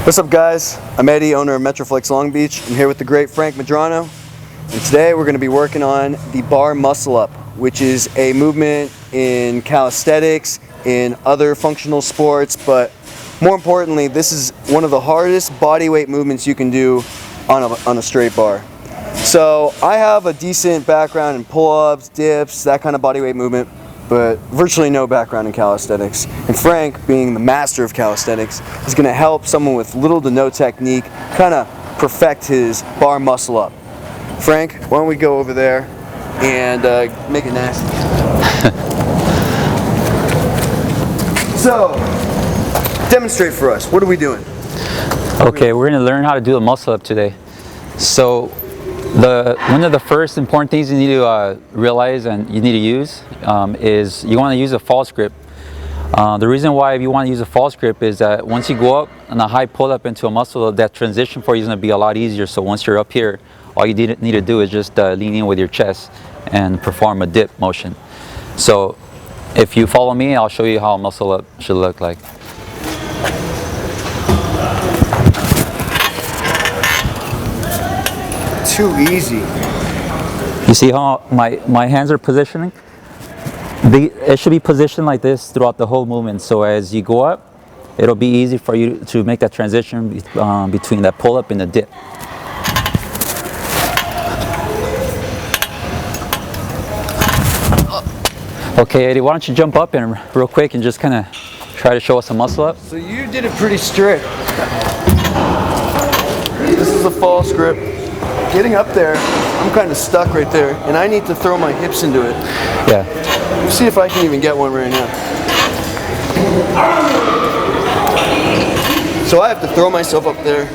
What's up, guys? I'm Eddie, owner of Metroflex Long Beach. I'm here with the great Frank Medrano, and today we're going to be working on the bar muscle up, which is a movement in calisthenics, in other functional sports, but more importantly, this is one of the hardest body weight movements you can do on a straight bar. So I have a decent background in pull-ups, dips, that kind of body weight movement, but virtually no background in calisthenics. And Frank, being the master of calisthenics, is going to help someone with little to no technique kind of perfect his bar muscle up. Frank, why don't we go over there and make it nasty. So, demonstrate for us. What are we doing? Okay, we're going to learn how to do a muscle up today. So, one of the first important things you need to realize and you need to use is you want to use a false grip. The reason why you want to use a false grip is that once you go up on a high pull up into a muscle, that transition for you is going to be a lot easier. So once you're up here, all you need to do is just lean in with your chest and perform a dip motion. So if you follow me, I'll show you how a muscle up should look like. Too easy. You see how my hands are positioning? It should be positioned like this throughout the whole movement. So as you go up, it'll be easy for you to make that transition between that pull up and the dip. Okay, Eddie, why don't you jump up and real quick and just kind of try to show us a muscle up? So you did it pretty strict. This is a false grip. Getting up there, I'm kind of stuck right there, and I need to throw my hips into it. Yeah. Let's see if I can even get one right now. So I have to throw myself up there.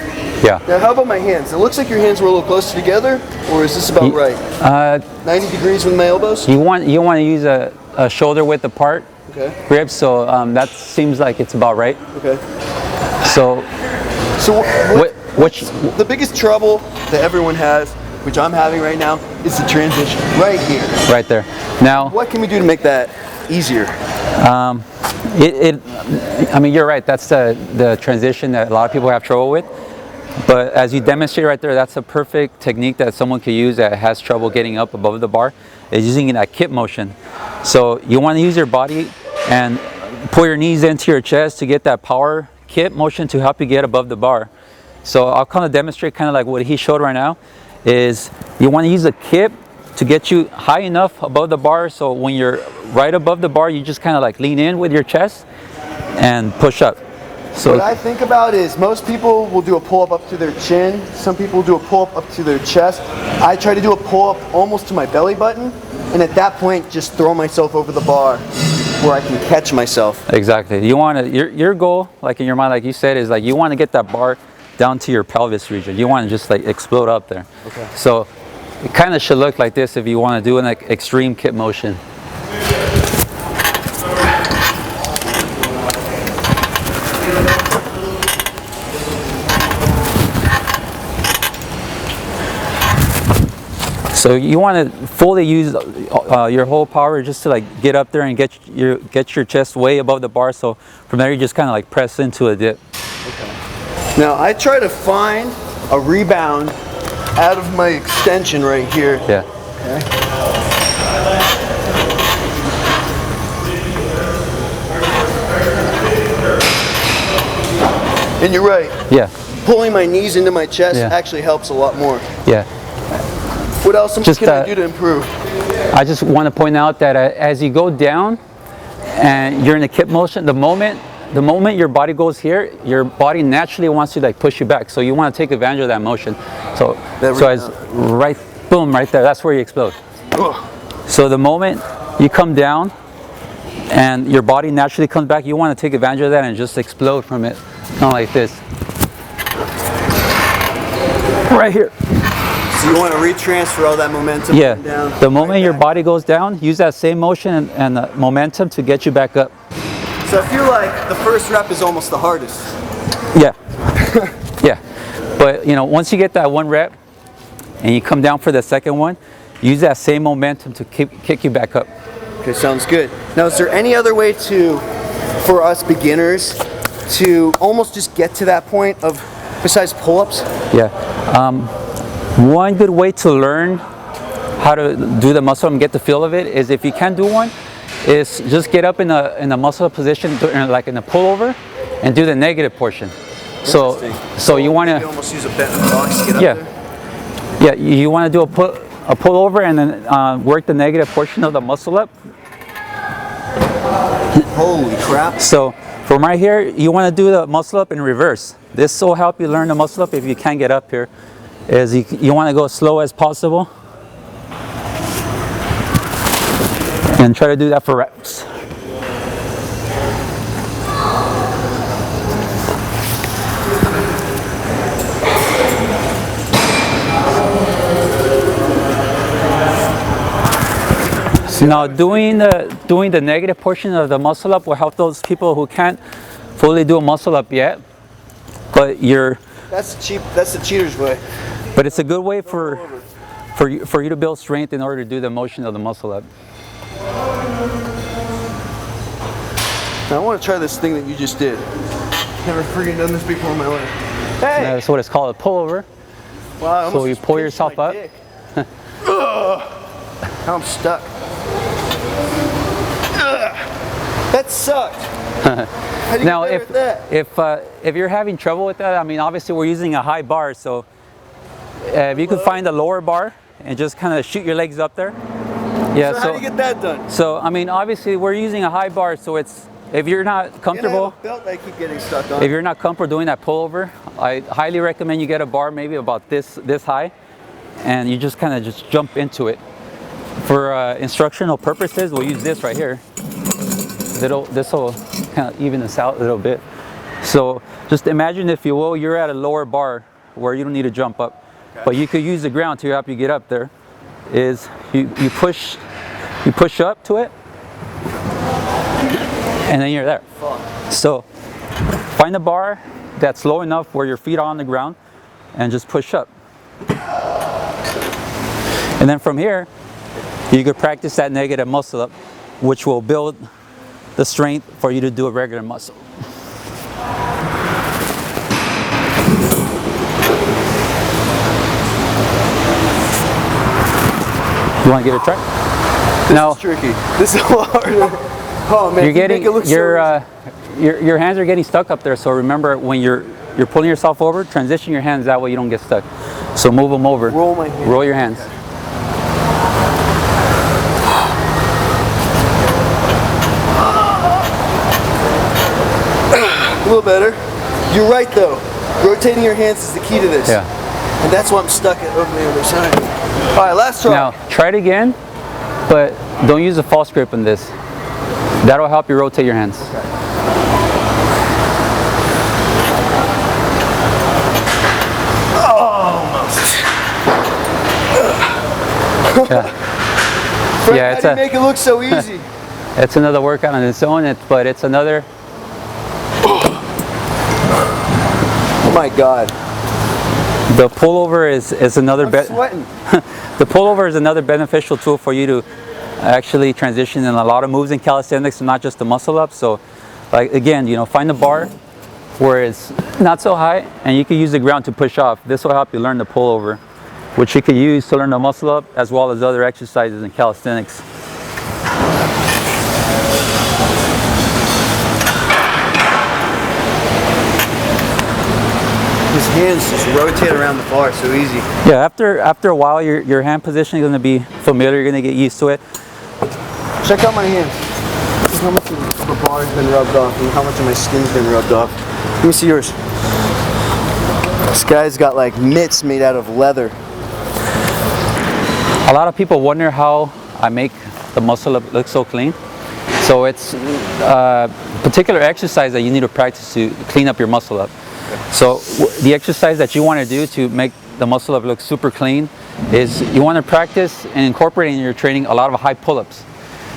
Yeah. Now, how about my hands? It looks like your hands were a little closer together, or is this about right? 90 degrees with my elbows? You want to use a shoulder width apart grip, so that seems like it's about right. Okay. So the biggest trouble that everyone has, which I'm having right now, is the transition right here. Right there. Now, what can we do to make that easier? I mean, you're right. That's the transition that a lot of people have trouble with. But as you demonstrate right there, that's a perfect technique that someone could use that has trouble getting up above the bar, is using that Kip motion. So you want to use your body and pull your knees into your chest to get that power Kip motion to help you get above the bar. So I'll kind of demonstrate kind of like what he showed right now, is you want to use a Kip to get you high enough above the bar, so when you're right above the bar, you just kind of like lean in with your chest and push up. So what I think about is most people will do a pull-up up to their chin. Some people do a pull-up up to their chest. I try to do a pull-up almost to my belly button, and at that point, just throw myself over the bar where I can catch myself. Exactly. You want to, your goal, like in your mind, like you said, is like you want to get that bar down to your pelvis region. You want to just like explode up there. Okay. So it kind of should look like this if you want to do an extreme Kip motion. So you want to fully use your whole power just to like get up there and get your chest way above the bar. So from there you just kind of like press into a dip. Okay. Now I try to find a rebound out of my extension right here. Yeah. Okay. And you're right. Yeah. Pulling my knees into my chest actually helps a lot more. Yeah. What else can I do to improve? I just want to point out that as you go down and you're in a Kip motion, the moment your body goes here, your body naturally wants to like push you back. So you want to take advantage of that motion. So boom, right there, that's where you explode. Ugh. So the moment you come down and your body naturally comes back, you want to take advantage of that and just explode from it. Not like this. Right here. So you want to retransfer all that momentum down? The moment your body goes down, use that same motion and the momentum to get you back up. So I feel like the first rep is almost the hardest. Yeah. Yeah. But you know, once you get that one rep and you come down for the second one, use that same momentum to kick you back up. Okay, sounds good. Now, is there any other way for us beginners to almost just get to that point of, besides pull-ups? Yeah. One good way to learn how to do the muscle up and get the feel of it is, if you can't do one, is just get up in a muscle up position, like in a pullover, and do the negative portion. So you want to almost use a bent box to get up there? Yeah, you want to do a pullover and then work the negative portion of the muscle up. Holy crap. So from right here, you want to do the muscle up in reverse. This will help you learn the muscle up if you can't get up here. Is you want to go as slow as possible. And try to do that for reps. So now doing the negative portion of the muscle up will help those people who can't fully do a muscle up yet, but that's the cheater's way. But it's a good way for you to build strength in order to do the motion of the muscle up. Now I want to try this thing that you just did. Never freaking done this before in my life. Hey! That's what it's called, a pullover. Wow, so you pull yourself up. Now I'm stuck. That sucked. Now, if you're having trouble with that, I mean, obviously we're using a high bar, so if you could find a lower bar and just kind of shoot your legs up there. Yeah. So how do you get that done? So I mean, obviously we're using a high bar, so it's, if you're not comfortable, belt I keep getting stuck on. If you're not comfortable doing that pullover, I highly recommend you get a bar maybe about this high, and you just kind of just jump into it. For instructional purposes, we'll use this right here. This will kind of even this out a little bit. So just imagine, if you will, you're at a lower bar where you don't need to jump up, but you could use the ground to help you get up there. Is you push up to it, and then you're there. So find a bar that's low enough where your feet are on the ground, and just push up. And then from here, you could practice that negative muscle up, which will build the strength for you to do a regular muscle. You want to give it a try? This is tricky. This is hard. Oh man, you're getting your hands are getting stuck up there. So remember, when you're pulling yourself over, transition your hands that way you don't get stuck. So move them over. Roll my hands. Roll your hands. A little better. You're right though. Rotating your hands is the key to this. Yeah. And that's why I'm stuck over the other side. All right, last try. Now try it again, but don't use a false grip in this. That'll help you rotate your hands. Okay. Yeah. Frank, Yeah, how do you make it look so easy? It's another workout on its own, but it's another. Oh my God. The pullover is another. I'm sweating. The pullover is another beneficial tool for you to actually transition in a lot of moves in calisthenics, and not just the muscle up. So, like again, find a bar where it's not so high, and you can use the ground to push off. This will help you learn the pullover, which you can use to learn the muscle up as well as other exercises in calisthenics. His hands just rotate around the bar so easy. Yeah, after a while, your hand position is going to be familiar. You're going to get used to it. Check out my hands. See how much of the bar's been rubbed off and how much of my skin's been rubbed off. Let me see yours. This guy's got like mitts made out of leather. A lot of people wonder how I make the muscle up look so clean. So it's a particular exercise that you need to practice to clean up your muscle up. So the exercise that you want to do to make the muscle up look super clean is you want to practice and incorporate in your training a lot of high pull-ups.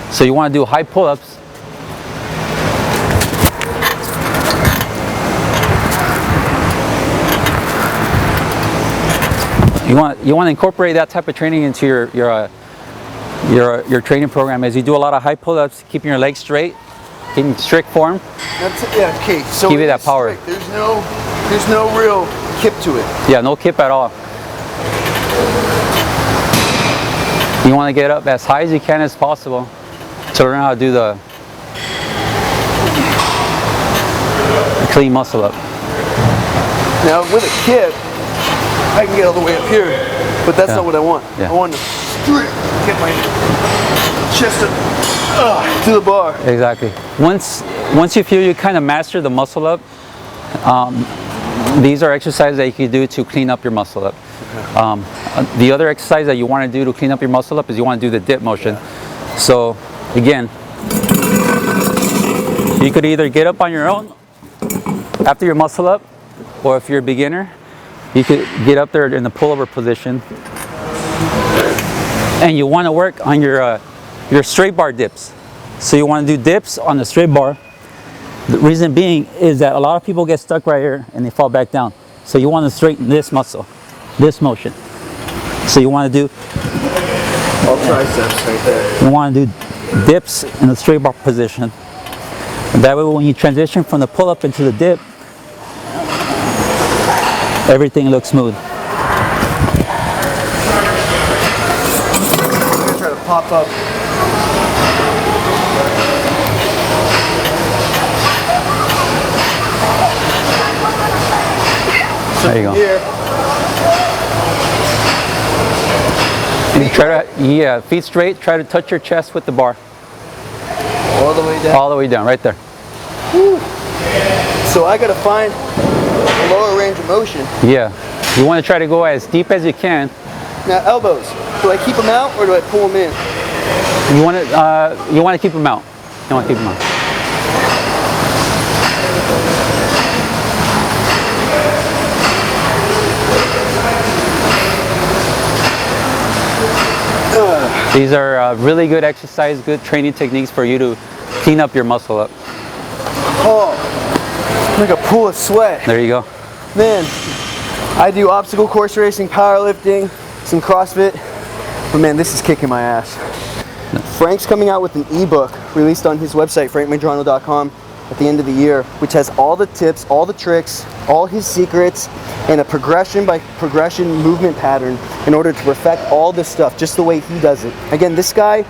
So you want to do high pull-ups. You want to incorporate that type of training into your training program, as you do a lot of high pull-ups, keeping your legs straight, in strict form. That's it. Yeah, okay. So Give it that power. Strict. There's no real kip to it. Yeah, no kip at all. You want to get up as high as you can as possible to learn how to do the clean muscle up. Now with a kip, I can get all the way up here, but that's not what I want. Yeah. I want to get my chest up to the bar. Exactly. Once you feel you kind of master the muscle up, these are exercises that you can do to clean up your muscle up. Okay. The other exercise that you want to do to clean up your muscle up is you want to do the dip motion. Yeah. So again, you could either get up on your own after your muscle up, or if you're a beginner, you could get up there in the pullover position, and you want to work on your straight bar dips. So you want to do dips on the straight bar. The reason being is that a lot of people get stuck right here and they fall back down. So you want to straighten this muscle, this motion. So you want to do all triceps right there. You want to do dips in the straight bar position. And that way when you transition from the pull up into the dip, everything looks smooth. I'm going to try to pop up. So there you go. Here. And you try to, feet straight, try to touch your chest with the bar. All the way down? All the way down, right there. Whew. So I got to find a lower range of motion. Yeah. You want to try to go as deep as you can. Now elbows, do I keep them out or do I pull them in? You want to keep them out. You want to keep them out. These are really good exercise, good training techniques for you to clean up your muscle up. Oh, like a pool of sweat. There you go. Man, I do obstacle course racing, powerlifting, some CrossFit, but man, this is kicking my ass. Frank's coming out with an ebook released on his website, frankmedrano.com, at the end of the year, which has all the tips, all the tricks, all his secrets, and a progression by progression movement pattern in order to perfect all this stuff just the way he does it. Again, this guy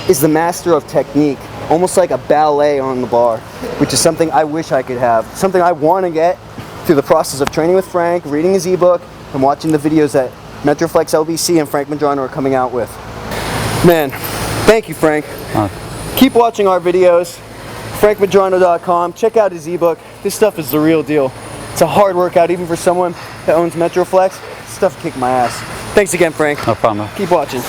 is the master of technique, almost like a ballet on the bar, which is something I wish I could have, something I want to get through the process of training with Frank, reading his ebook, and watching the videos that Metroflex LBC and Frank Medrano are coming out with. Man, thank you, Frank. Keep watching our videos, frankmedrano.com. Check out his ebook. This stuff is the real deal. It's a hard workout, even for someone that owns Metroflex. This stuff kicked my ass. Thanks again, Frank. No problem. Keep watching.